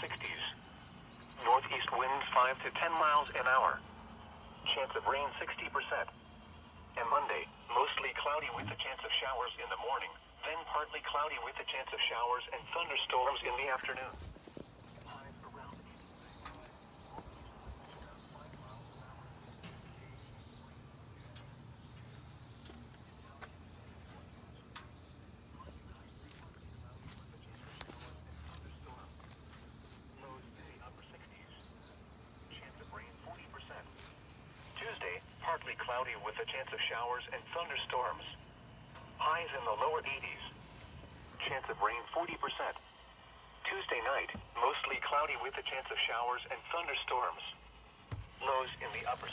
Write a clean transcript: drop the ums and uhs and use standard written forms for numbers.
60s. Northeast winds 5 to 10 miles an hour. Chance of rain 60%. And Monday, mostly cloudy with a chance of showers in the morning, then partly cloudy with a chance of showers and thunderstorms in the afternoon. Highs around 60s. Chance of rain 40%. Tuesday, partly cloudy with a chance of showers and thunderstorms. Highs in the lower 80s. Chance of rain 40%. Tuesday night, mostly cloudy with a chance of showers and thunderstorms. Lows in the upper